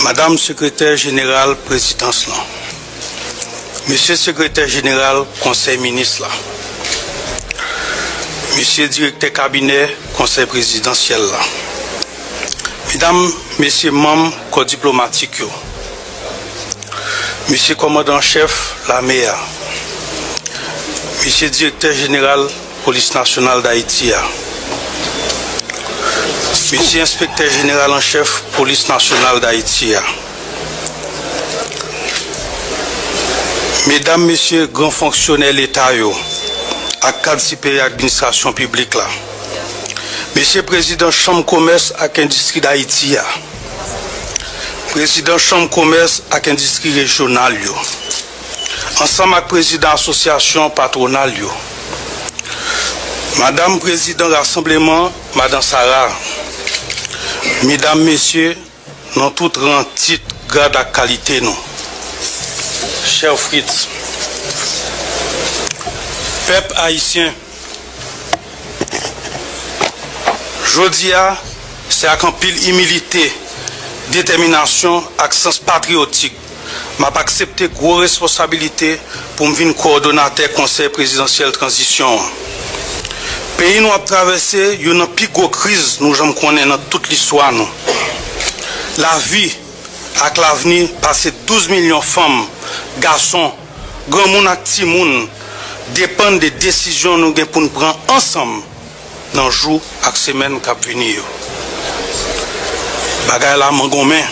Madame secrétaire générale présidence là, Monsieur secrétaire général conseil ministre là, Monsieur directeur cabinet conseil présidentiel là, Mesdames, Messieurs membres corps diplomatique yo, Monsieur commandant chef la MEA, Monsieur directeur général police nationale d'Haïti, Monsieur inspecteur général en chef police nationale d'Haïti, Mesdames, Messieurs grands fonctionnaires l'État yo, à cadre supérieur administration publique là, Monsieur président chambre commerce avec industrie d'Haïti, président chambre commerce avec industrie régionale yo, ensemble avec président association patronale yo, Madame président rassemblement Madame Sarah, Mesdames, Messieurs, dans tout rang, titre, grade à qualité, non. Cher Fritz, peuple haïtien, Jodia, c'est avec un pile humilité, détermination, accent patriotique. Je vais accepter gros responsabilité pour me venir coordonnateur conseil présidentiel transition. Pays nous a traversé une plus grosse crise, nous jamais connaître dans toute l'histoire. La vie, avec l'avenir, passer 12 millions de femmes, garçons, grand monde et petit monde, dépendent des décisions nous avons pour nous prendre ensemble dans les jours et semaines qui viennent. Bagay la mangomen.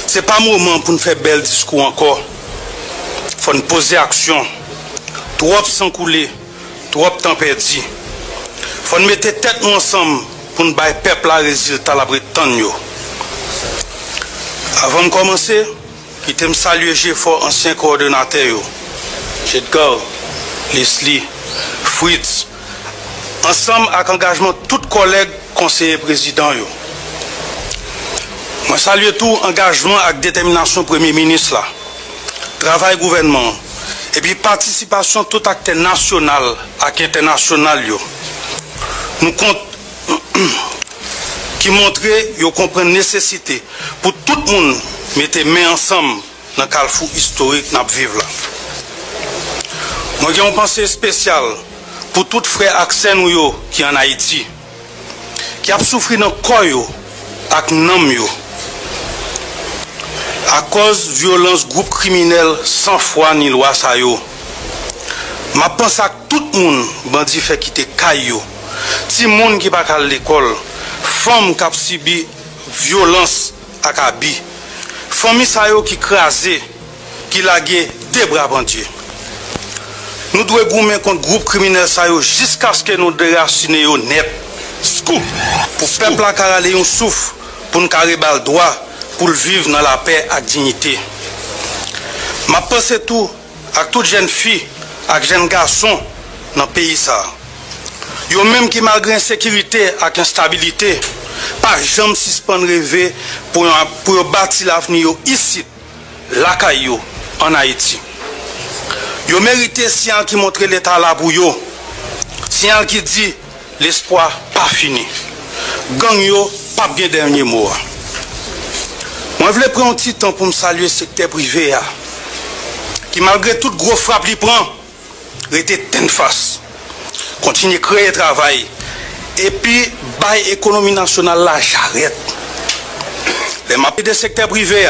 Ce n'est pas le moment pour nous faire bel discours encore. Il faut nous poser action. Trop sans couler, trop temps perdu. Il faut nous mettre tête ensemble pour nous faire peuple la résultat la Bretagne. Avant de commencer, je me saluer fort ancien coordonnateur, Jedgar, Leslie, Fritz, ensemble avec engagement de tous collègues conseillers présidents. Je salue tout engagement avec détermination Premier ministre, là, travail gouvernement, et puis participation de tout acteur national et international. Nous comptons qui montre qu'ils comprennent la nécessité pour tout le monde mettre main ensemble dans le carrefour historique que nous vivons là. Moi, j'ai une pensée spéciale pour tout frère accès nous qui en Haïti, qui a souffert dans le corps avec nom à cause de violence groupe criminel sans foi ni loi sa yo. Ma pense à tout le monde bandi fait quitter caillou. Ti monde qui pas à l'école, femme qui a subi violence à Kabi, famille sa yo qui crasé, qui lagué des bras bandits. Nous devons goumer contre groupe criminel sa yo jusqu'à ce que nous déraciner yo net. Scoop pour peuple la carale yon souffle pour nous carrer bal droit pour vivre dans la paix et la dignité. Ma pense tout à toutes jeunes filles, à jeunes garçons dans le pays ça. Yo même qui malgré insécurité et instabilité, pas jamais suspendre rêver pour bâtir l'avenir ici, la caillou en Haïti. Yo mérité signal qui montre l'état là pour yo. Signal qui dit l'espoir pas fini. Gang yo pas bien dernier mot. Moi, je voulais prendre un petit temps pour me saluer le secteur privé, qui malgré toute grosse frappe qu'il prend, était ten face. Continue à créer travail. Et puis, bail économie nationale là, j'arrête. Les mappes des secteurs privés,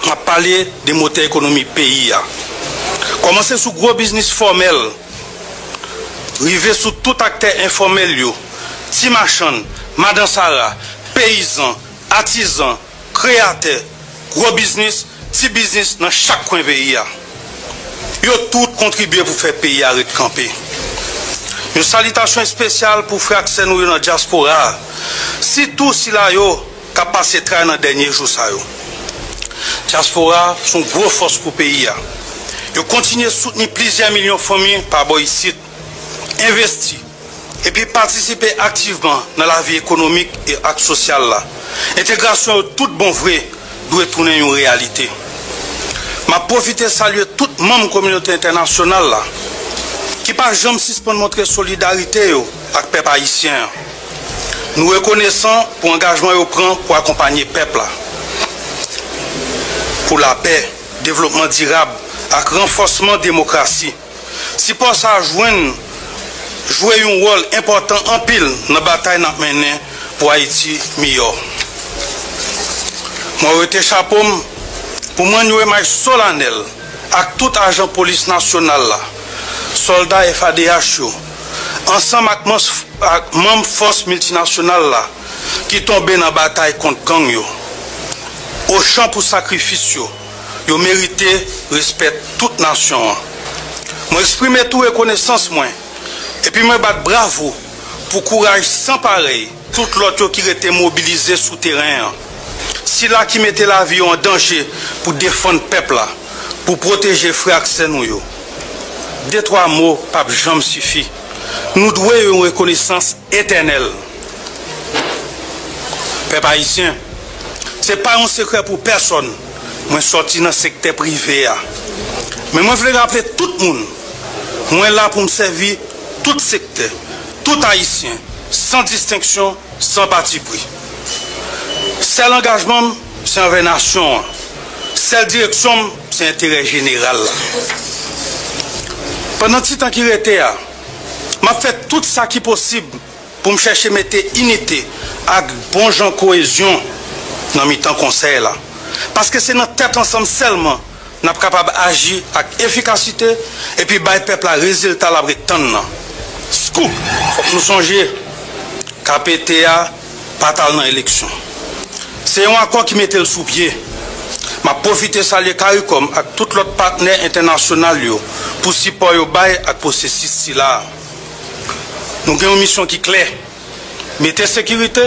m'a parlé des moteurs économiques pays. Commencer sur gros business formel, arriver sur tout acteur informel, ti marchand, madame Sarah, paysans, artisans, créateurs, gros business, petit business dans chaque coin pays. Ils ont tout contribué pour faire pays arrêter de camper. Une salutation spéciale pour frère Axel dans la diaspora. Si tout cela a passé très dans les derniers jours. Diaspora sont une grosse force pour le pays. Ils continuent à soutenir plusieurs millions de familles par ici, investir et puis participer activement dans la vie économique et sociale. L'intégration de tout bon vrai doit tourner une réalité. Je profite de saluer tout le monde de la communauté internationale qui pas jamais suspendre montrer solidarité avec le peuple haïtien. Nous reconnaissons pour l'engagement qu'ils prennent pour accompagner le peuple. pour la paix, développement durable et renforcement de la démocratie. Si pour ça jouer un rôle important en pile dans la bataille menée pour Haïti meilleur. Moi, je chapeau pour moi, nous sommes solennel avec tout agent police national, soldats FADH, ensemble avec membres force multinationale qui tombent dans la bataille contre gang, au champ pour sacrifice, ils méritent respect toute nation. Moi, exprime toute reconnaissance, et puis moi, bravo pour courage sans pareil, tout l'autre qui était mobilisé sous terrain. Si là qui mettait la vie en danger pour défendre le peuple, pour protéger les frères et nous. Deux, trois mots, pas jamais suffit. Nous devons une reconnaissance éternelle. Peuple haïtien, ce n'est pas un secret pour personne. Moi, je suis sorti dans le secteur privé. Mais moi, je veux rappeler tout le monde. Moi, là pour me servir tout secteur, tout haïtien, sans distinction, sans parti pris. Seul engagement, c'est envers la nation. Seule direction, c'est l'intérêt général. Pendant tout le temps qu'il était, je fait tout ça qui est possible pour me chercher à mettre unité avec bon gens cohésion dans le temps conseil là. Parce que c'est notre tête ensemble seulement nous sommes capables d'agir avec efficacité et puis le peuple a résultat la prétendre. Scoop, il faut que nous songions KPTA pas dans l'élection. C'est un accord qui mettait le sous-pied. Je profite de saluer CARICOM avec tous les partenaires internationaux pour supporter le bail et le processus là. Nous avons une mission qui est claire. Mettez sécurité,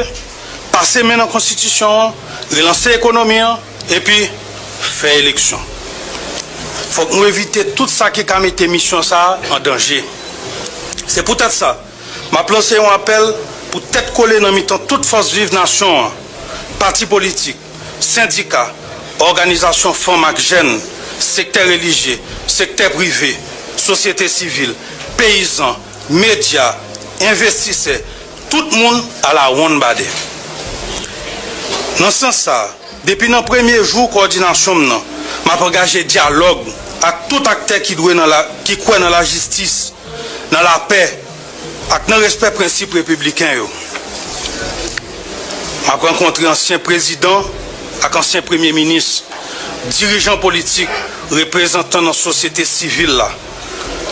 passer maintenant la constitution, relancer l'économie et puis faire élection. Il faut que nous évitions tout ça qui a mis mission ça en danger. C'est peut-être ça. Je lancé un appel pour tête coller dans mi-temps toute force vive nation, partis politiques, syndicats, organisations femmes et jeunes, secteur religieux, secteur privé, société civile, paysans, médias, investisseurs, tout le monde à la one body. Dans ce sens, depuis le premier jour de coordination, je engagé dialogue avec tout acteur qui croit dans la justice, dans la paix, avec le respect des principes républicains. Je rencontré ancien président, avec ancien premier ministre, dirigeants politiques, représentants de la société civile là,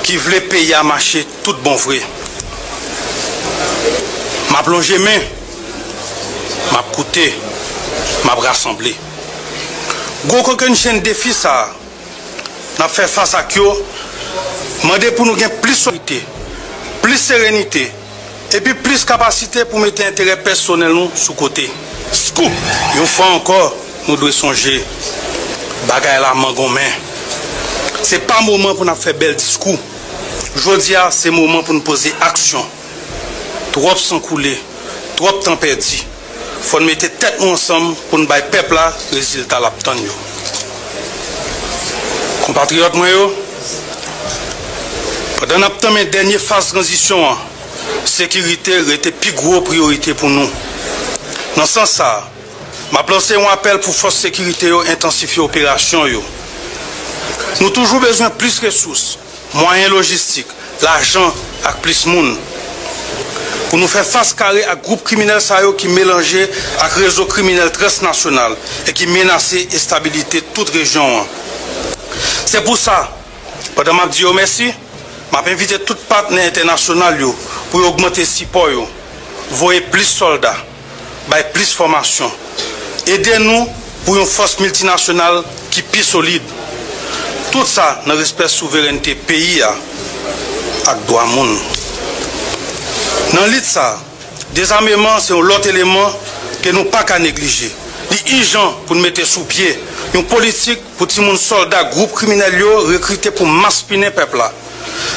qui voulaient payer à marcher tout bon vrai. Je plongé main, je écouté, je rassemblé. Gros une chaîne de défis ça, n'a fait face à qui, demandé pour nous gagner plus de solidité, plus de sérénité et puis plus de capacité pour mettre intérêt personnel nous sous côté. Scoop, une fois encore, nous devons songer, bagaille la mangon main. Ce n'est pas le moment pour nous faire bel discours. Je dis c'est le moment pour nous poser action. Trop sans couler, trop temps perdu. Il faut mettre tête ensemble pour nous faire peuple là, résultat l'obtenir. Compatriotes, pendant la dernière phase de transition, la sécurité était plus grosse priorité pour nous. Dans ce sens, je lancé un appel pour force sécurité intensifier l'opération. Nous avons toujours besoin de plus de ressources, moyens logistiques, l'argent et plus de monde. Pour nous faire face carré à groupe criminel qui mélangé avec réseau criminel transnational et qui menace la stabilité de toute région. C'est pour ça, pendant que je dis merci, je invité tous les partenaires internationaux pour augmenter le support, voyer plus de soldats, plus de formation. Aidez-nous pour une force multinationale qui est plus solide. Tout ça dans le respect de la souveraineté du pays et de droit monde. Dans l'ITSA, désarmement, c'est l'autre élément que nous ne pouvons pas négliger. Il est urgent pour nous mettre sous pied une politique pour tous les soldats, groupes criminels recrutés pour maspiner le peuple.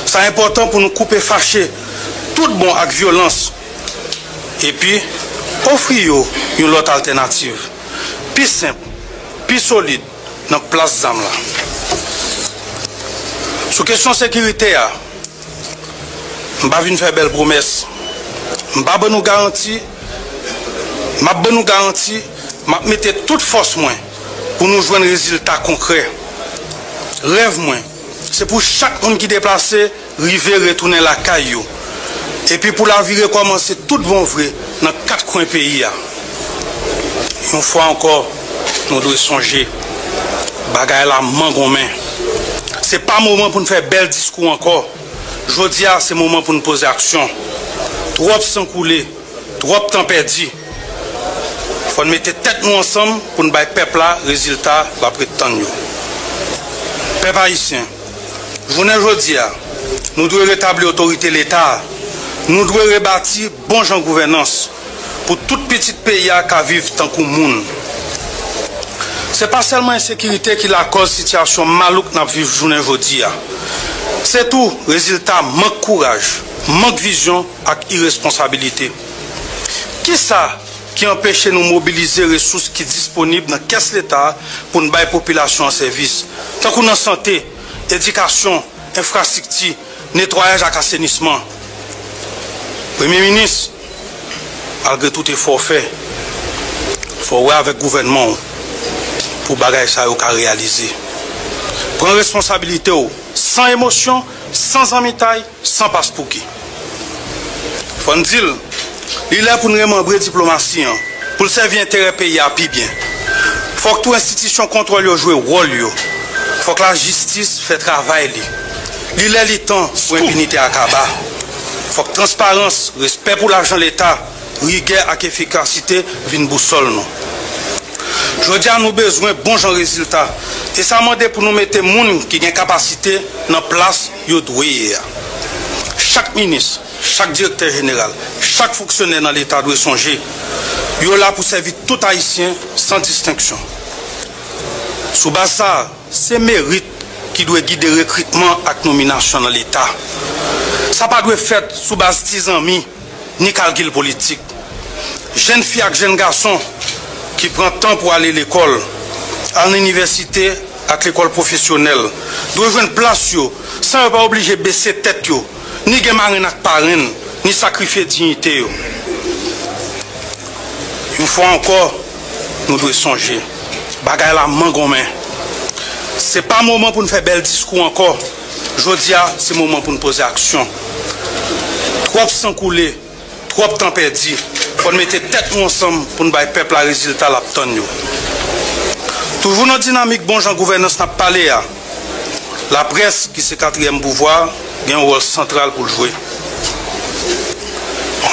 C'est important pour nous couper fâchés, tout bon avec violence. Et puis, offrir une autre alternative, plus simple, plus solide, dans la place d'âme. Sur la question de sécurité, je ne vais pas venir faire belle promesse. Je ne vais pas nous garantir, je vais mettre toute force pour nous joindre un résultat concret. Rêve moi, c'est pour chaque monde qui est déplacé, river retourner la caillou. Et puis pour la vie recommencer tout bon vrai dans 4 coins pays. Une fois encore, nous devons songer. Bagaille la main en main. Ce n'est pas le moment pour nous faire bel discours encore. Je dis c'est le moment pour nous poser action. Trop sang coulé, trop temps perdu. Il faut mettre tête nous ensemble pour nous faire peuple là, résultat, après tant de peuple haïtien, journée aujourd'hui, nous devons rétablir l'autorité de l'État. Nous devons rebâtir bon genre de gouvernance pour tout petit pays qui vivent tant que monde. Ce n'est pas seulement l'insécurité qui la cause de la situation malouque que nous vivons journée aujourd'hui. C'est tout résultat manque de courage, manque de vision et irresponsabilité. Qui ça qui empêche de nous mobiliser les ressources qui sont disponibles dans la caisse de l'État pour nous mettre la population en service? Tant qu'on a santé, éducation, infrastructure, nettoyage et assainissement. Premier ministre, malgré tout effort fait, il faut voir avec le gouvernement pour que ça soit réalisé. Prendre responsabilité sans émotion, sans amitaille, sans passe-pour qui. Il faut nous dire, il est là pour nous remembrer la diplomatie, pour le servir l'intérêt pays à plus bien. Il faut que toute institution contrôle joue le rôle. Il faut que la justice fait travail. Il est le temps pour l'impunité à Kaba. Il faut que transparence, respect pour l'argent de l'État, rigueur et efficacité viennent boussole. Je dis à nous besoin de bons résultats. Et ça demande pour nous mettre des gens qui ont une capacité dans place. Chaque ministre, chaque directeur général, chaque fonctionnaire dans l'État doit songer. Il est là pour servir tout Haïtien sans distinction. Sous base ça, c'est mérite qui doit guider le recrutement et la nomination dans l'État. Ça ne doit pas faire sous base 10 amis ni calcul politique. Jeunes filles et jeunes garçons qui prennent temps pour aller à l'école, à l'université, à l'école professionnelle, doivent jouer une place sans pas obligé de baisser tête, ni de mariner avec parrain, ni sacrifier dignité. Une fois encore, nous devons songer. Bagaille la main en main. Ce n'est pas le moment pour nous faire bel discours encore. Je dis, c'est le moment pour nous poser action. Trop de sang coulé, trop de temps perdu. Il faut mettre tête ensemble pour nous faire peuple à résultat la tonne. Toujours dans la dynamique bon genre gouvernance n'a pas parlé. La presse, qui c'est le 4e pouvoir, a un rôle central pour le jouer.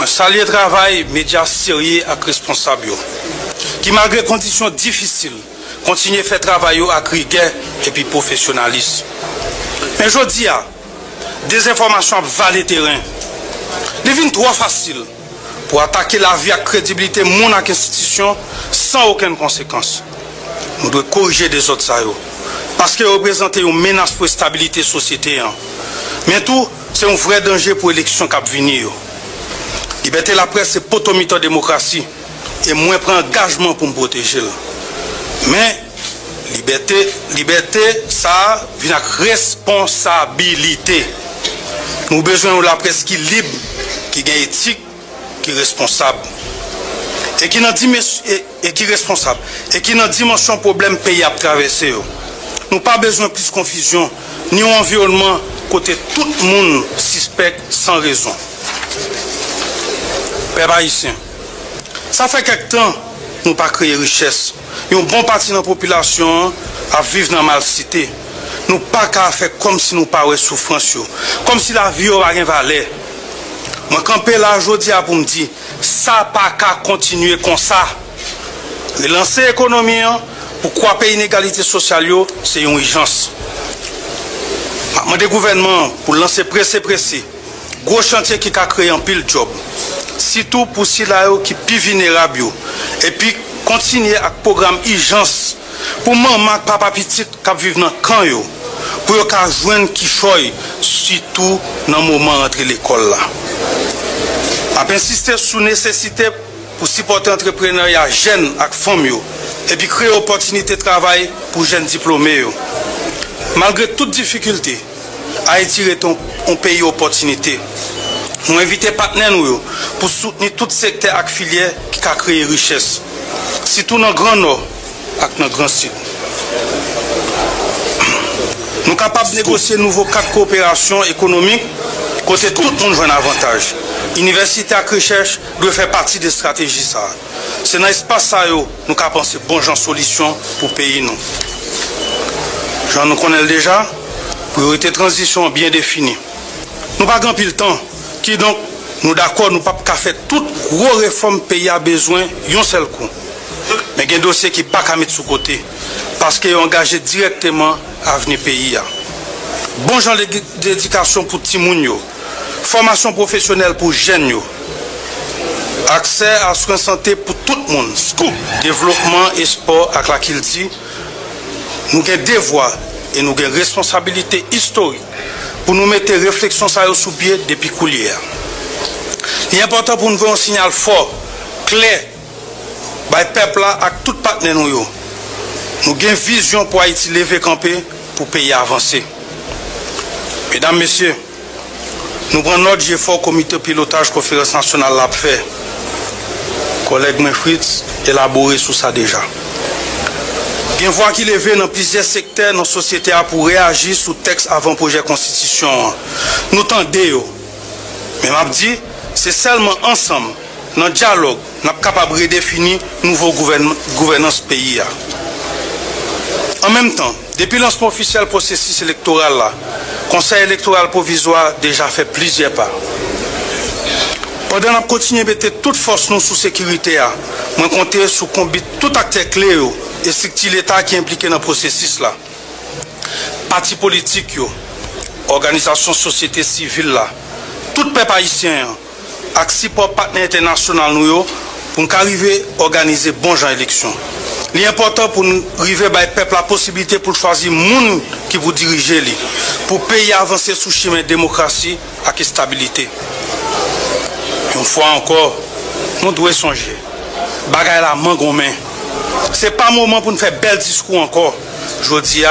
Un salarié de travail, médias sérieux et responsables, qui malgré conditions difficiles, continue à faire travail avec rigueur et puis professionnalisme. Mais je dis, des informations valent le terrain. Il devient trop facile pour attaquer la vie et la crédibilité de mon institution sans aucune conséquence. Nous devons corriger des autres ça. Parce qu'ils représentent une menace pour la stabilité de la société. Mais tout, c'est un vrai danger pour l'élection qui va venir. Liberté de la presse, c'est potomite en démocratie. Et moi, prends engagement pour me protéger. Mais, liberté, ça vient avec responsabilité. Nous avons besoin de la presse qui est libre, qui est éthique, qui est responsable. Et qui est responsable. Et qui n'a dimension problème pays à traverser. Nous n'avons pas besoin de plus de confusion, ni un environnement côté tout le monde suspect sans raison. Peuple haïtien, ça fait quelque temps nous pas créer richesse. Une bonne partie de la population à vivre dans la mal-cité. Nous pas qu'à faire comme si nous pas de souffrance, comme si la vie n'aurait rien valeur. Moi, campé là aujourd'hui pour me dire, ça pas qu'à continuer comme ça. Relancer l'économie, pourquoi payer l'inégalité sociale, c'est une urgence. Je demande au gouvernement pour lancer pressé. Gros chantier qui a créé un pile job. Surtout pour ceux qui sont plus vulnérables. Et puis, continuer avec le programme urgence pour maman et papa petit qui vivent dans le camp. Pour qu'ils joignent qui choisissent, surtout dans le moment entre l'école. Je insister sur la nécessité pour supporter l'entrepreneuriat jeunes et femmes. Et puis créer des opportunités de travail pour les jeunes diplômés. Malgré toutes difficultés, Haïti est un pays d'opportunités. Nous invitons les partenaires pour soutenir tout secteur et filière qui a créé richesse. Surtout dans le Grand Nord et dans le Grand Sud. Nous sommes capables de négocier un nouveau cadre de coopération économique, côté tout le monde joue un avantage. L'université à recherche doit faire partie des stratégies. C'est dans l'espace que nous avons pensé bon genre solution pour le pays. Jean nous connaissons déjà, priorité de transition bien définie. Nous n'avons pas grand le temps, qui donc nous d'accord, nous ne pouvons pas faire toute grosse réforme pays a besoin d'un seul coup. Mais il y a un dossier qui n'est pas qu'à mettre sous côté, parce qu'il est engagé directement à l'avenir pays. Bon genre d'éducation pour Timoun, formation professionnelle pour jeunes, accès à soins santé pour tout le monde, développement et sport avec la Kilti. Nous avons des devoirs et nous avons une responsabilité historique pour nous mettre réflexion sous pied depuis coulière. Il est important pour nous voir un signal fort, clair, par le peuple et tout partenaire. Nous avons une vision pour Haïti lever campé pour le pays avancer. Mesdames, Messieurs, nous prenons notre effort comité pilotage conférence nationale l'a fait. Collègue Fritz élaboré sur ça déjà. Bien voir qu'il est dans plusieurs secteurs dans la société pour réagir sur le texte avant projet de constitution. Nous tendons. Mais je dis, c'est seulement ensemble, dans le dialogue, nous sommes capables de redéfinir une nouvelle gouvernance pays. En même temps, depuis le lancement officiel du processus électoral, le Conseil électoral provisoire a déjà fait plusieurs pas. Pendant que nous continuons à mettre toute force nous sous sécurité, nous comptons sur tout acteur clé et structure l'État qui est impliqué dans le processus. Partis politiques, organisations société civile, tout peuple haïtien, avec six partenaires internationaux pour nous arriver à organiser bon genre d'élection. L'important pour nous arriver à le peuple la possibilité pour choisir les gens qui vous dirigent, pour pays avancer sous le chemin de démocratie et de stabilité. Une fois encore, nous devons songer. Bagay la main gomme. Ce n'est pas le moment pour nous faire bel discours encore. Je dis,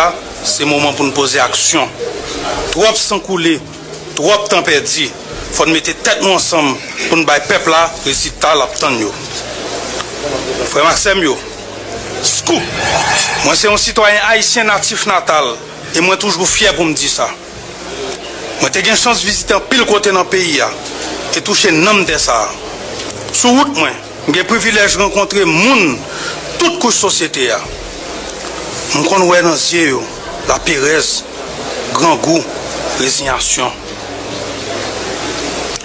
c'est le moment pour nous poser action. Trop sang coulé, trop temps perdu. Il faut nous mettre tête nous ensemble pour nous faire le peuple là, résultat l'obtenir. Frère Maxime, moi c'est un citoyen haïtien natif natal et moi toujours fier pour me dire ça. Moi j'ai eu une chance de visiter un pile côté dans le pays et toucher un homme de ça. Sur route, moi, j'ai le privilège de rencontrer moun, toute couche société. Je connais dans les yeux la péresse, grand goût, résignation.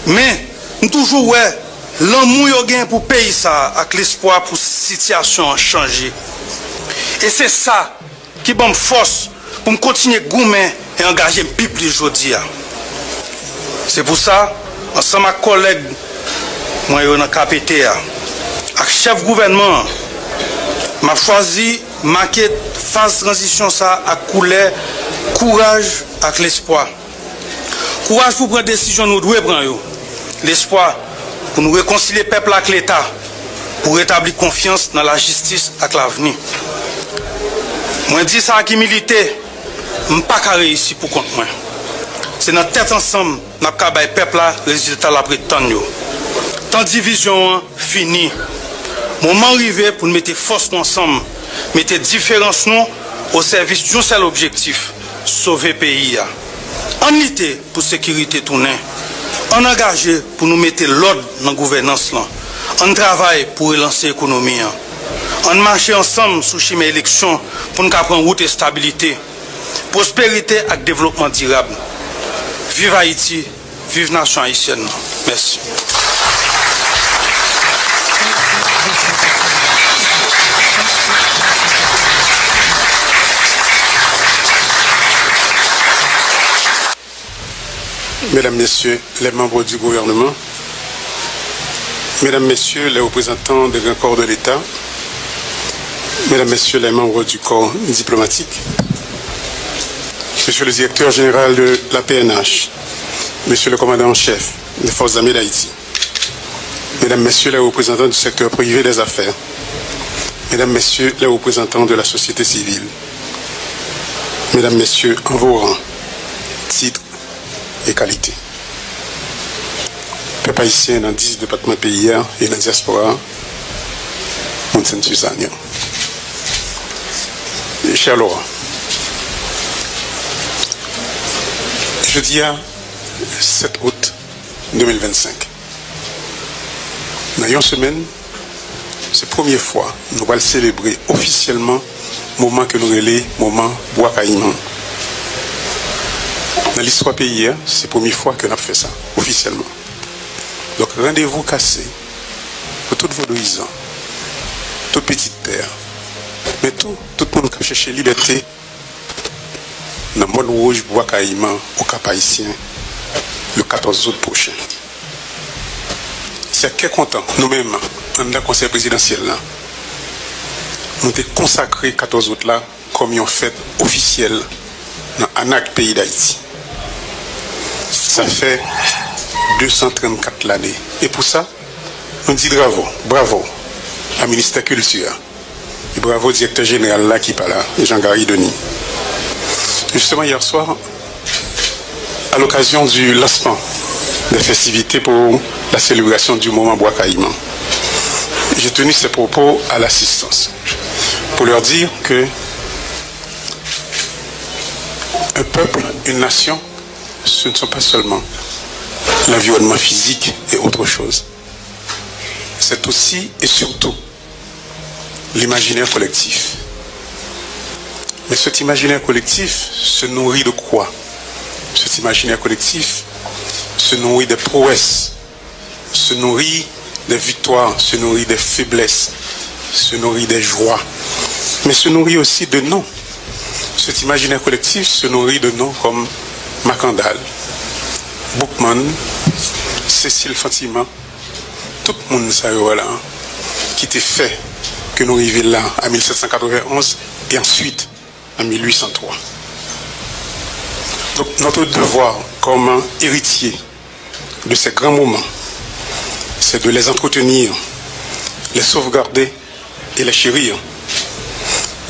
Mais, nous toujours ouais, l'amour yo pour pays ça, avec l'espoir pour la situation changer. Et c'est ça qui me force pour me continuer à goumer et engager le peuple aujourd'hui. C'est pour ça, ensemble avec mes collègues, moi, dans le KPT, avec le chef gouvernement, m'a choisi de marquer phase de transition ça à couleur, courage avec l'espoir. Courage pour prendre des décisions, nous devons prendre. L'espoir pour nous réconcilier le peuple avec l'État, pour rétablir confiance dans la justice avec l'avenir. Moi, je dis ça qui milité, je ne peux pas réussir pour compte moi. C'est notre tête ensemble, nous avons le peuple là, résultat l'après tant. Tant division fini. Moment arrivé pour nous mettre force ensemble, mettre différence nous au service d'un seul objectif, sauver le pays. En lutter pour sécurité tournée. On engagé pour nous mettre l'ordre dans la gouvernance. On travaille pour relancer l'économie. On marche ensemble sous chemin élection pour nous prendre route et stabilité, prospérité et développement durable. Vive Haïti, vive la nation haïtienne. Merci. Mesdames, Messieurs, les membres du gouvernement, Mesdames, Messieurs, les représentants des grands corps de l'État, Mesdames, Messieurs, les membres du corps diplomatique, Monsieur le directeur général de la PNH, Monsieur le commandant en chef des Forces armées d'Haïti, Mesdames, Messieurs, les représentants du secteur privé des affaires, Mesdames, Messieurs, les représentants de la société civile, Mesdames, Messieurs, en vos rangs, titres et qualité. Peuple haïtien dans 10 départements pays et dans la diaspora, Cher Laurent, jeudi 7 août 2025, dans une semaine, c'est la première fois que nous allons célébrer officiellement le moment que nous relais, le moment Bois Caïman. Dans l'histoire pays, c'est la première fois que nous avons fait ça, officiellement. Donc rendez-vous cassé pour tous vos paysans, toutes petites terres, mais tout le monde qui cherche la liberté dans le monde rouge, Bois Caïman, au Cap Haïtien, le 14 août prochain. C'est très content, nous-mêmes, dans le conseil présidentiel, là, nous avons consacré 14 août là comme une fête officielle dans l'ANAC pays d'Haïti. Ça fait 234 l'année. Et pour ça, on dit bravo à ministère Culture. Et bravo au directeur général là qui parle là, Jean-Gary Denis. Justement, hier soir, à l'occasion du lancement des festivités pour la célébration du moment Bois Caïman, j'ai tenu ces propos à l'assistance pour leur dire que un peuple, une nation, ce ne sont pas seulement l'environnement physique et autre chose. C'est aussi et surtout l'imaginaire collectif. Mais cet imaginaire collectif se nourrit de quoi? Cet imaginaire collectif se nourrit des prouesses, se nourrit des victoires, se nourrit des faiblesses, se nourrit des joies, mais se nourrit aussi de noms. Cet imaginaire collectif se nourrit de noms comme Macandal, Boukman, Cécile Fatima, tout le monde là, qui était fait que nous arrivions là en 1791 et ensuite en 1803. Donc notre devoir comme héritier de ces grands moments, c'est de les entretenir, les sauvegarder et les chérir.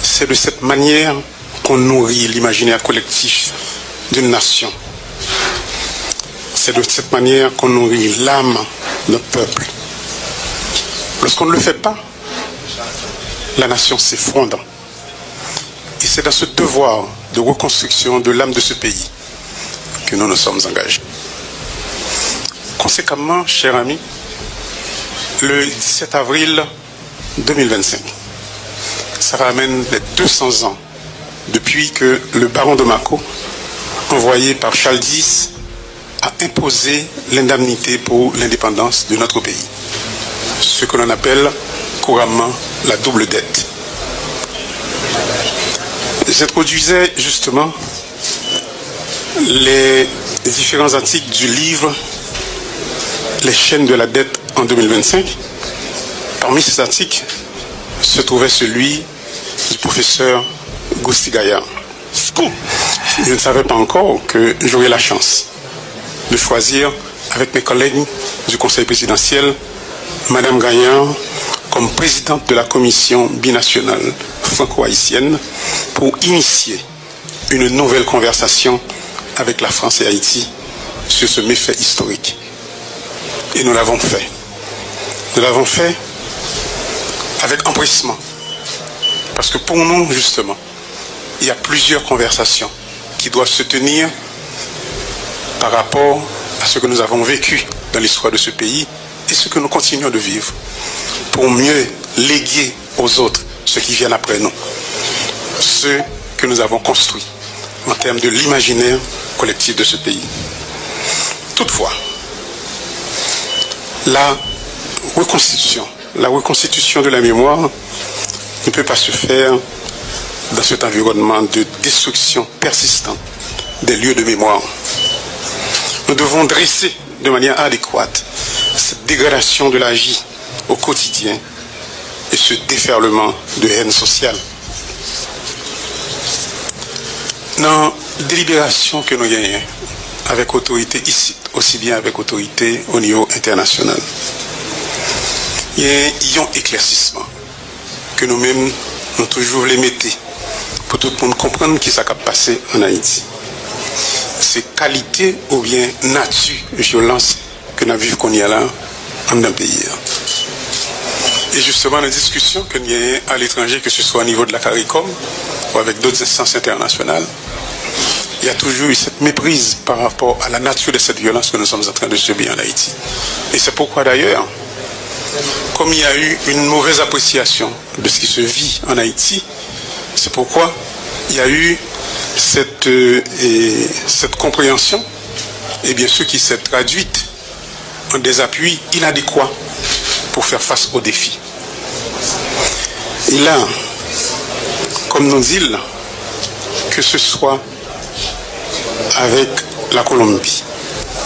C'est de cette manière qu'on nourrit l'imaginaire collectif d'une nation. C'est de cette manière qu'on nourrit l'âme d'un peuple. Lorsqu'on ne le fait pas, la nation s'effondre. Et c'est dans ce devoir de reconstruction de l'âme de ce pays que nous nous sommes engagés. Conséquemment, chers amis, le 17 avril 2025, ça ramène les 200 ans depuis que le baron de Mako, envoyé par Charles X, a imposé l'indemnité pour l'indépendance de notre pays. Ce que l'on appelle couramment la double dette. J'introduisais justement les différents articles du livre Les chaînes de la dette en 2025. Parmi ces articles se trouvait celui du professeur Gousti Gaillard. Je ne savais pas encore que j'aurais la chance de choisir avec mes collègues du conseil présidentiel Madame Gaillard comme présidente de la commission binationale franco-haïtienne pour initier une nouvelle conversation avec la France et Haïti sur ce méfait historique. Et nous l'avons fait. Nous l'avons fait avec empressement. Parce que pour nous, justement, il y a plusieurs conversations qui doivent se tenir par rapport à ce que nous avons vécu dans l'histoire de ce pays et ce que nous continuons de vivre pour mieux léguer aux autres ceux qui viennent après nous, ceux que nous avons construits en termes de l'imaginaire collectif de ce pays. Toutefois, la reconstitution de la mémoire ne peut pas se faire dans cet environnement de destruction persistante des lieux de mémoire. Nous devons dresser de manière adéquate cette dégradation de la vie au quotidien et ce déferlement de haine sociale. Dans la délibération que nous gagnons avec autorité ici, aussi bien avec autorité au niveau international, il y a un éclaircissement que nous-mêmes nous toujours les mettons pour tout le monde comprendre qui s'est passé en Haïti. C'est qualité ou bien nature violence que nous vivons qu'on y a là en un pays. Et justement, la discussion que nous avons à l'étranger, que ce soit au niveau de la CARICOM, ou avec d'autres instances internationales, il y a toujours eu cette méprise par rapport à la nature de cette violence que nous sommes en train de subir en Haïti. Et c'est pourquoi d'ailleurs, comme il y a eu une mauvaise appréciation de ce qui se vit en Haïti, c'est pourquoi il y a eu cette compréhension, et bien sûr qui s'est traduite en des appuis inadéquats pour faire face aux défis. Et là, comme nous dit, que ce soit avec la Colombie,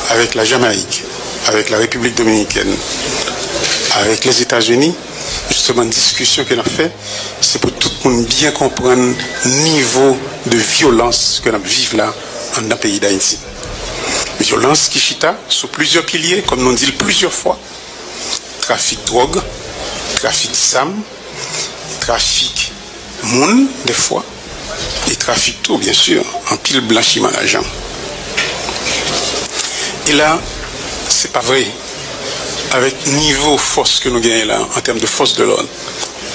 avec la Jamaïque, avec la République dominicaine, avec les États-Unis, justement, une discussion qu'on a fait, c'est pour tout le monde bien comprendre le niveau de violence que nous vivons là, dans le pays d'Haïti. Violence qui chita sur plusieurs piliers, comme nous dit plusieurs fois. Trafic de drogue, trafic d'armes, trafic monde, des fois, et trafic tout, bien sûr, en pile blanchiment d'argent. Et là, c'est pas vrai. Avec niveau force que nous gagnons là, en termes de force de l'ordre,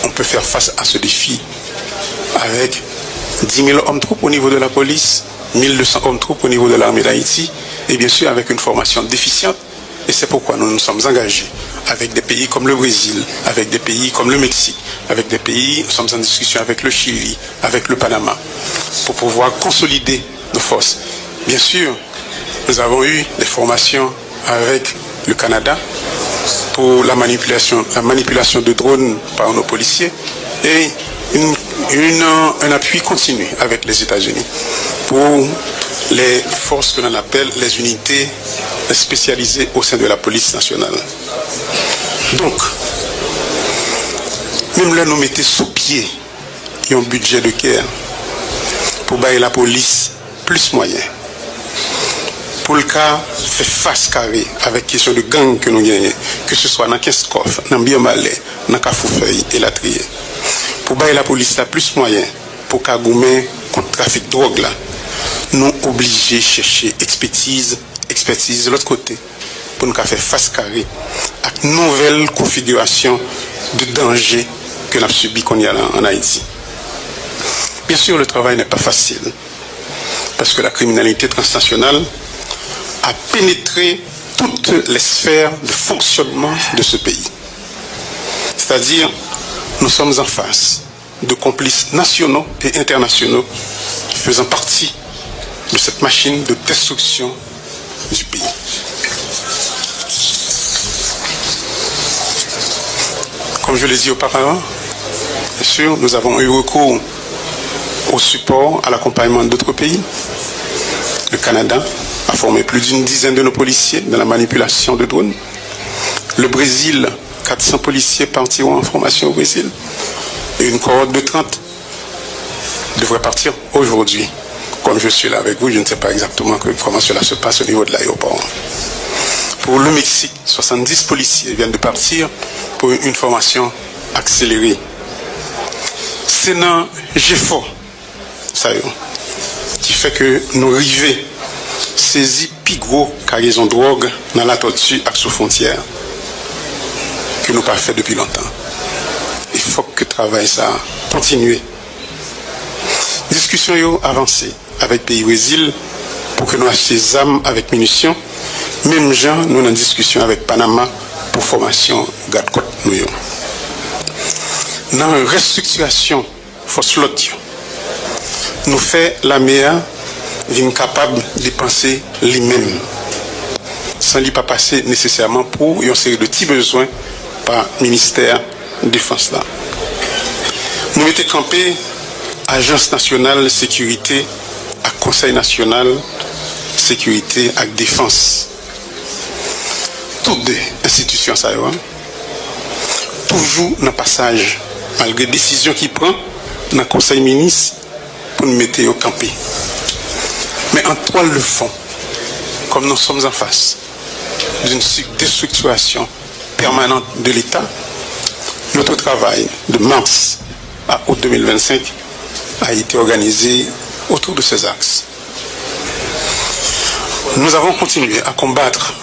on peut faire face à ce défi avec 10 000 hommes troupes au niveau de la police, 1200 hommes troupes au niveau de l'armée d'Haïti, et bien sûr avec une formation déficiente. Et c'est pourquoi nous nous sommes engagés avec des pays comme le Brésil, avec des pays comme le Mexique, avec des pays, nous sommes en discussion avec le Chili, avec le Panama, pour pouvoir consolider nos forces. Bien sûr, nous avons eu des formations avec le Canada pour la manipulation de drones par nos policiers et un appui continu avec les États-Unis pour les forces que l'on appelle les unités spécialisées au sein de la police nationale. Donc, même là, nous mettons sous pied un budget de guerre pour bailler la police plus moyens. Pour le cas, faire face carré avec question de gang que nous gagnons, que ce soit dans Kinskoff, dans Biomalé, dans Kafoufeuille et la Trier. Pour bailler la police là plus moyens, pour Kagoumé contre le trafic de drogue là, nous obligés de chercher expertise de l'autre côté, pour nous faire face carré à une nouvelle configuration de danger que nous avons subi qu'on y a là en Haïti. Bien sûr, le travail n'est pas facile, parce que la criminalité transnationale a pénétré toutes les sphères de fonctionnement de ce pays. C'est-à-dire, nous sommes en face de complices nationaux et internationaux faisant partie de cette machine de destruction du pays. Comme je l'ai dit auparavant, bien sûr, nous avons eu recours au support, à l'accompagnement d'autres pays. Le Canada a formé plus d'une dizaine de nos policiers dans la manipulation de drones. Le Brésil, 400 policiers partiront en formation au Brésil. Et une cohorte de 30 devrait partir aujourd'hui. Comme je suis là avec vous, je ne sais pas exactement comment cela se passe au niveau de l'aéroport. Pour le Mexique, 70 policiers viennent de partir pour une formation accélérée. C'est dans GFO, ça y est, qui fait que nous arrivons saisi plus gros cargaison de drogue dans la tortue à sous frontière que nous pas fait depuis longtemps. Il faut que le travail ça continue. Discussion yo avancée avec le pays Brésil pour que nous achetions des armes avec munitions. Même gens, nous en discussion avec Panama pour formation garde-côte nous. Dans la restructuration force lot, nous fait la meilleure vient capable de penser lui-même sans lui pas passer nécessairement pour une série de petits besoins par ministère de défense là. Nous mettons campé Agence nationale de sécurité à Conseil national sécurité et défense. Toutes les institutions ça toujours dans le passage malgré les décisions qu'il prend dans le Conseil ministre pour nous mettre au campé. Mais en toile de fond, comme nous sommes en face d'une déstructuration permanente de l'État, notre travail de mars à août 2025 a été organisé autour de ces axes. Nous avons continué à combattre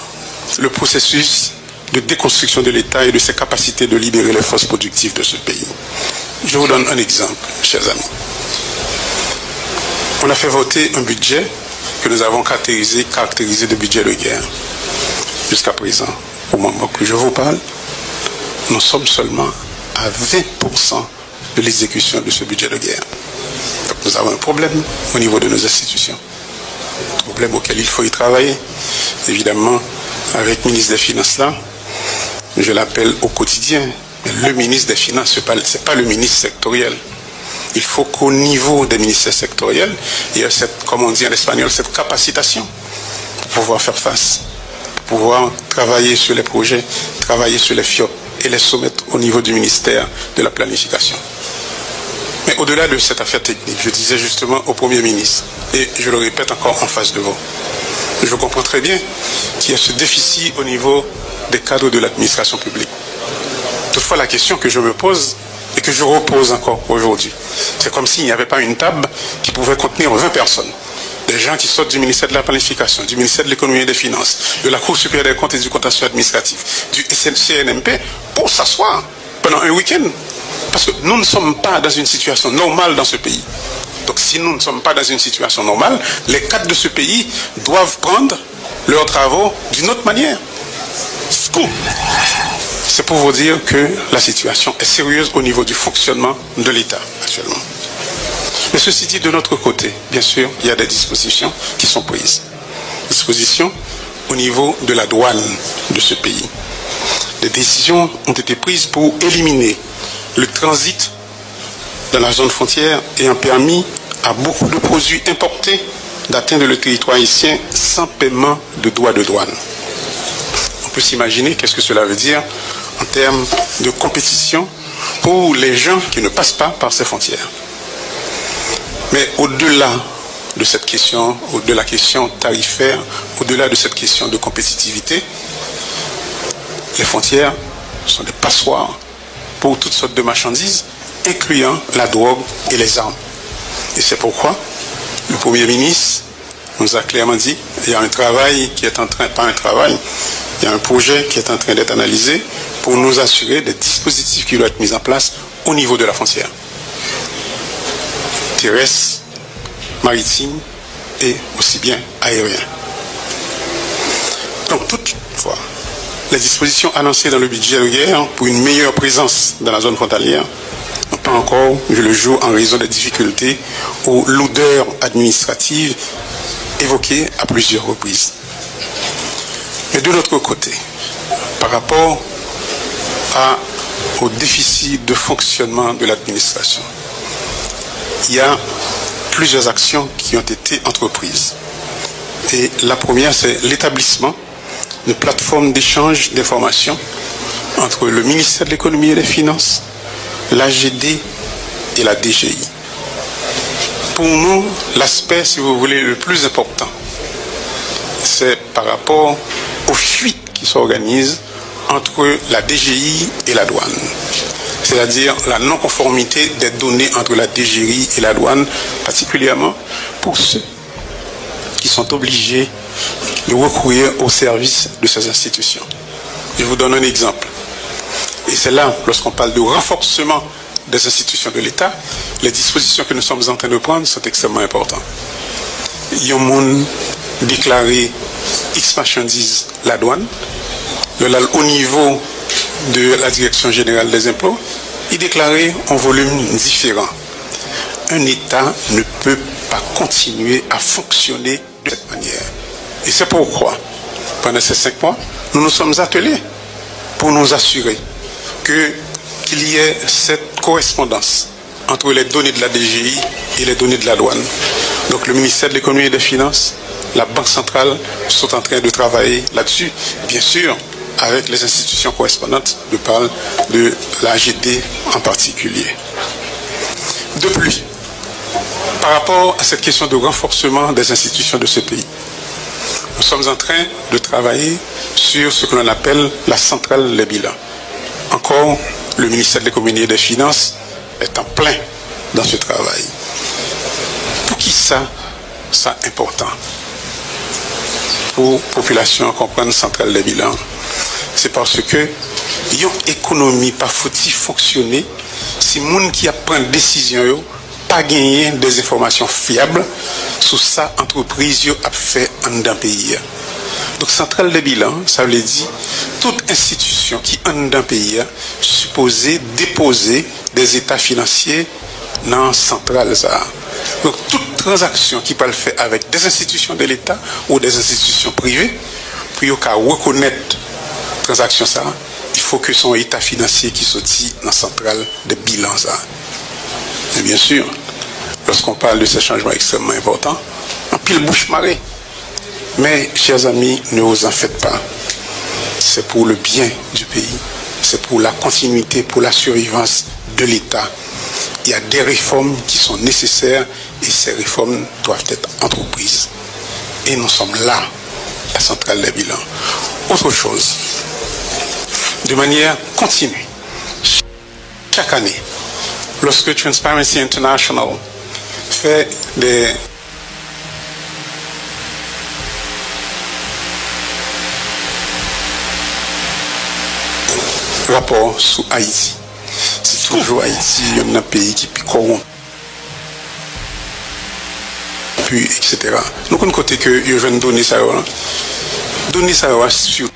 le processus de déconstruction de l'État et de ses capacités de libérer les forces productives de ce pays. Je vous donne un exemple, chers amis. On a fait voter un budget que nous avons caractérisé de budget de guerre. Jusqu'à présent, au moment que je vous parle, nous sommes seulement à 20% de l'exécution de ce budget de guerre. Donc nous avons un problème au niveau de nos institutions. Un problème auquel il faut y travailler. Évidemment, avec le ministre des Finances là, je l'appelle au quotidien. Le ministre des Finances, ce n'est pas le ministre sectoriel. Il faut qu'au niveau des ministères sectoriels, il y ait cette, comme on dit en espagnol, cette capacitation pour pouvoir faire face, pour pouvoir travailler sur les projets, travailler sur les FIOP et les soumettre au niveau du ministère de la planification. Mais au-delà de cette affaire technique, je disais justement au Premier ministre, et je le répète encore en face de vous, je comprends très bien qu'il y a ce déficit au niveau des cadres de l'administration publique. Toutefois, la question que je me pose et que je repose encore aujourd'hui, c'est comme s'il n'y avait pas une table qui pouvait contenir 20 personnes. Des gens qui sortent du ministère de la Planification, du ministère de l'Économie et des Finances, de la Cour supérieure des comptes et du contentieux administratif, du CNMP, pour s'asseoir pendant un week-end. Parce que nous ne sommes pas dans une situation normale dans ce pays. Donc si nous ne sommes pas dans une situation normale, les cadres de ce pays doivent prendre leurs travaux d'une autre manière. C'est pour vous dire que la situation est sérieuse au niveau du fonctionnement de l'État actuellement. Mais ceci dit, de notre côté, bien sûr, il y a des dispositions qui sont prises. Dispositions au niveau de la douane de ce pays. Des décisions ont été prises pour éliminer le transit dans la zone frontière ayant permis à beaucoup de produits importés d'atteindre le territoire haïtien sans paiement de droits de douane. On peut s'imaginer qu'est-ce que cela veut dire en termes de compétition pour les gens qui ne passent pas par ces frontières. Mais au-delà de cette question, de la question tarifaire, au-delà de cette question de compétitivité, les frontières sont des passoires pour toutes sortes de marchandises, incluant la drogue et les armes. Et c'est pourquoi le Premier ministre nous a clairement dit qu'il y a un travail qui est en train, pas un travail, il y a un projet qui est en train d'être analysé pour nous assurer des dispositifs qui doivent être mis en place au niveau de la frontière. Terrestre, maritime et aussi bien aérien. Donc toutefois, les dispositions annoncées dans le budget de guerre pour une meilleure présence dans la zone frontalière n'ont pas encore vu le jour en raison des difficultés ou lourdeurs administratives évoquées à plusieurs reprises. Mais de l'autre côté, par rapport au déficit de fonctionnement de l'administration, il y a plusieurs actions qui ont été entreprises. Et la première, c'est l'établissement de plateformes d'échange d'informations entre le ministère de l'Économie et des Finances, l'AGD et la DGI. Pour nous, l'aspect, si vous voulez, le plus important, c'est par rapport aux fuites qui s'organisent entre la DGI et la douane. C'est-à-dire la non-conformité des données entre la DGI et la douane, particulièrement pour ceux qui sont obligés de recourir au service de ces institutions. Je vous donne un exemple. Et c'est là, lorsqu'on parle de renforcement des institutions de l'État, les dispositions que nous sommes en train de prendre sont extrêmement importantes. Il y a un monde déclaré X marchandises la douane, au niveau de la Direction générale des impôts, il déclarait en volume différent. Un État ne peut pas continuer à fonctionner de cette manière. Et c'est pourquoi, pendant ces 5 mois, nous nous sommes attelés pour nous assurer qu'il y ait cette correspondance entre les données de la DGI et les données de la douane. Donc le ministère de l'Économie et des Finances, la Banque centrale sont en train de travailler là-dessus, bien sûr, avec les institutions correspondantes, je parle de l'AGD en particulier. De plus, par rapport à cette question de renforcement des institutions de ce pays, nous sommes en train de travailler sur ce que l'on appelle la centrale des bilans. Encore, le ministère de l'Économie et des Finances est en plein dans ce travail. Pour qui ça important? Pour la population comprendre centrale des bilans. C'est parce que une économie pas faut-il fonctionner si les gens qui prennent décision pas gagner des informations fiables sur ça entreprise a fait en d'un pays. Donc centrale de bilan, ça veut dire toute institution qui en d'un pays supposée déposer des états financiers dans centrale ça. Donc toute transaction qui peut le faire avec des institutions de l'État ou des institutions privées, pour reconnaître transaction ça, il faut que son état financier qui sortit dans centrale de bilan ça. Et bien sûr, lorsqu'on parle de ces changements extrêmement importants, en pile bouche marée. Mais, chers amis, ne vous en faites pas. C'est pour le bien du pays. C'est pour la continuité, pour la survivance de l'État. Il y a des réformes qui sont nécessaires et ces réformes doivent être entreprises. Et nous sommes là, la centrale des bilans. Autre chose, de manière continue, chaque année, lorsque Transparency International fait des rapports sur Haïti, c'est toujours Haïti, il y a un pays qui est corrompu, etc. Nous avons côté que je viens de donner ça sur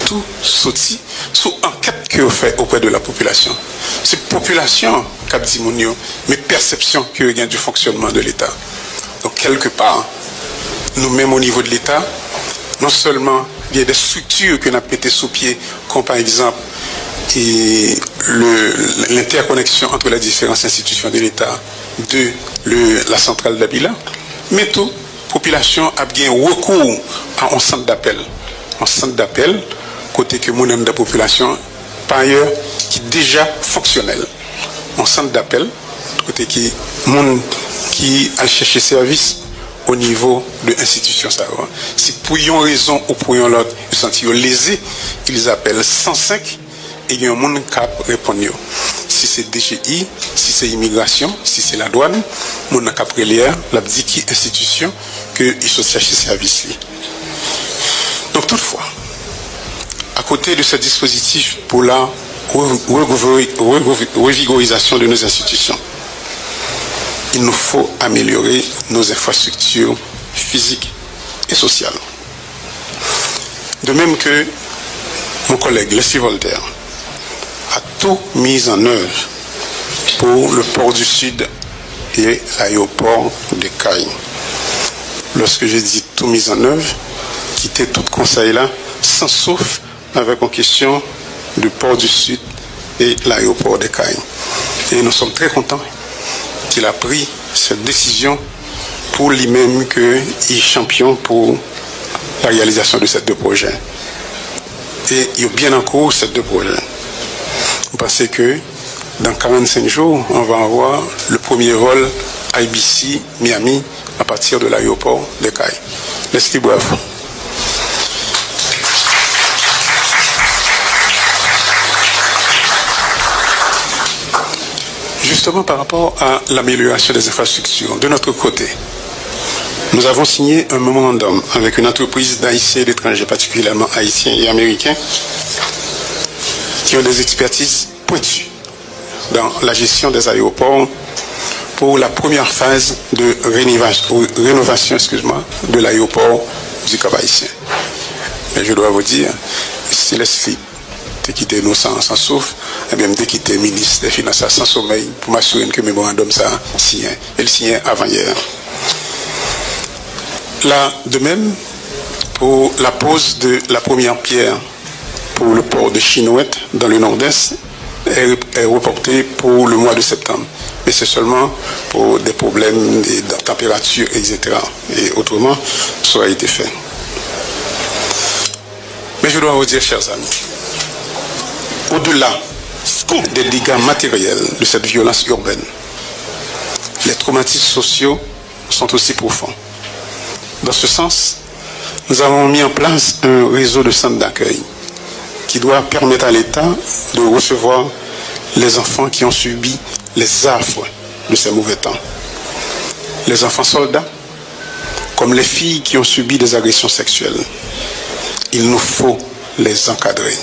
tout sorti sous enquête que vous faites auprès de la population. C'est la population qui a dit mais perception que y a du fonctionnement de l'État. Donc quelque part, nous-mêmes au niveau de l'État, non seulement il y a des structures que nous avons pété sous pied, comme par exemple l'interconnexion entre les différentes institutions de l'État de la centrale d'Abila, mais tout, la population a bien recours à un centre d'appel. Un centre d'appel, côté que mon de la population, par ailleurs, qui est déjà fonctionnel. Un centre d'appel, côté qui monde qui a cherché service au niveau de l'institution. Si pour une raison ou pour une autre, ils sont lésés, ils appellent 105 et il y a un monde qui répond. Si c'est DGI, si c'est immigration, si c'est la douane, mon n'a qu'à prélier, la dit qui institution que ils sont chercher service. Donc toutefois, à côté de ce dispositif pour la revigorisation de nos institutions, il nous faut améliorer nos infrastructures physiques et sociales. De même que mon collègue Leslie Voltaire a tout mis en œuvre pour le port du Sud et l'aéroport de Caille. Lorsque je dis tout mis en œuvre, quitter tout conseil là, sans sauf avec une question du port du Sud et l'aéroport de Caille. Et nous sommes très contents qu'il a pris cette décision pour lui-même qu'il est champion pour la réalisation de ces deux projets. Et il y a bien en cours ces deux projets. Vous pensez que dans 45 jours, on va avoir le premier vol IBC Miami à partir de l'aéroport de Caille. Merci, bravo. Justement par rapport à l'amélioration des infrastructures, de notre côté, nous avons signé un mémorandum avec une entreprise d'Haïtiens et d'étrangers, particulièrement haïtiens et américains, qui ont des expertises pointues dans la gestion des aéroports pour la première phase de rénovation de l'aéroport du Cap Haïtien. Mais je dois vous dire, c'est Leslie de quitter nous sans souffle, et même de quitter le ministre des Finances sans sommeil pour m'assurer que le mémorandum ça signé. Elle signe avant-hier. Là, de même, pour la pose de la première pierre pour le port de Chinouette dans le nord-est est reportée pour le mois de septembre. Mais c'est seulement pour des problèmes de température, etc. Et autrement, ça a été fait. Mais je dois vous dire, chers amis, au-delà des dégâts matériels de cette violence urbaine, les traumatismes sociaux sont aussi profonds. Dans ce sens, nous avons mis en place un réseau de centres d'accueil qui doit permettre à l'État de recevoir les enfants qui ont subi les affres de ces mauvais temps. Les enfants soldats, comme les filles qui ont subi des agressions sexuelles. Il nous faut les encadrer.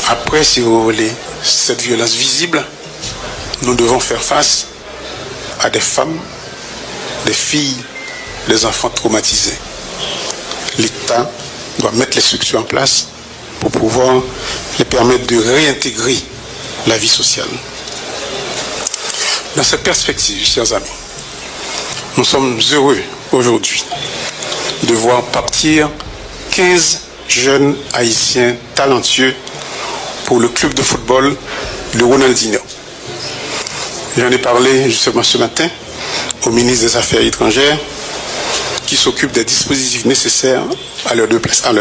Après, si vous voulez, cette violence visible, nous devons faire face à des femmes, des filles, des enfants traumatisés. L'État doit mettre les structures en place pour pouvoir les permettre de réintégrer la vie sociale. Dans cette perspective, chers amis, nous sommes heureux aujourd'hui de voir partir 15 jeunes haïtiens talentueux pour le club de football de Ronaldinho. J'en ai parlé justement ce matin au ministre des Affaires étrangères qui s'occupe des dispositifs nécessaires à leur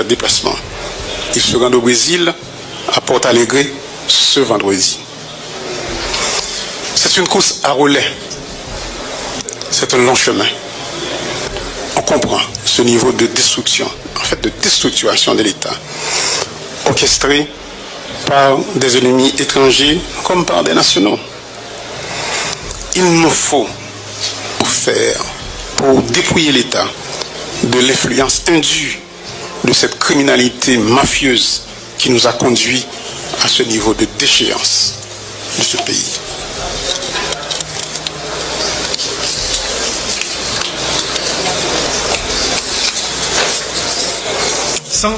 déplacement. Ils se rendent au Brésil, à Porto Alegre, ce vendredi. C'est une course à relais. C'est un long chemin. On comprend ce niveau de destruction, en fait de déstructuration de l'État, orchestré par des ennemis étrangers comme par des nationaux. Il nous faut faire pour dépouiller l'État de l'influence indue de cette criminalité mafieuse qui nous a conduits à ce niveau de déchéance de ce pays.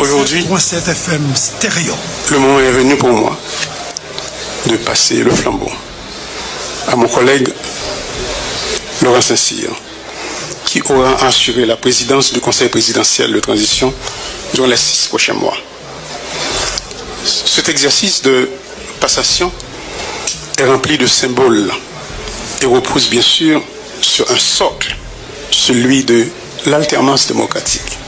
Aujourd'hui, le moment est venu pour moi de passer le flambeau à mon collègue Laurent Saint-Cyr, qui aura assuré la présidence du Conseil présidentiel de transition durant les 6 prochains mois. Cet exercice de passation est rempli de symboles et repose bien sûr sur un socle, celui de l'alternance démocratique.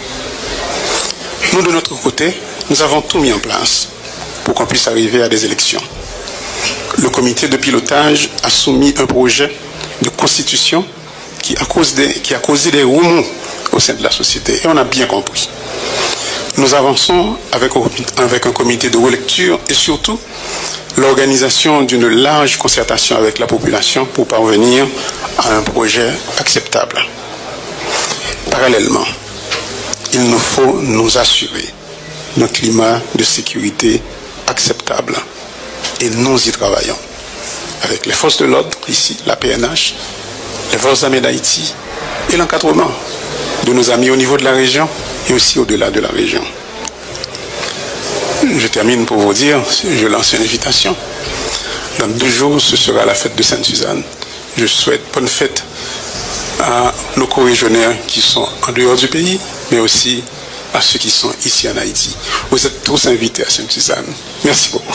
Nous, de notre côté, nous avons tout mis en place pour qu'on puisse arriver à des élections. Le comité de pilotage a soumis un projet de constitution qui a causé des remous au sein de la société. Et on a bien compris. Nous avançons avec un comité de relecture et surtout l'organisation d'une large concertation avec la population pour parvenir à un projet acceptable. Parallèlement, il nous faut nous assurer d'un climat de sécurité acceptable et nous y travaillons avec les forces de l'ordre, ici, la PNH, les forces armées d'Haïti et l'encadrement de nos amis au niveau de la région et aussi au-delà de la région. Je termine pour vous dire, je lance une invitation. Dans 2 jours, ce sera la fête de Sainte-Suzanne. Je souhaite bonne fête à nos co-régionnaires qui sont en dehors du pays, mais aussi à ceux qui sont ici en Haïti. Vous êtes tous invités à Sainte-Suzanne. Merci beaucoup.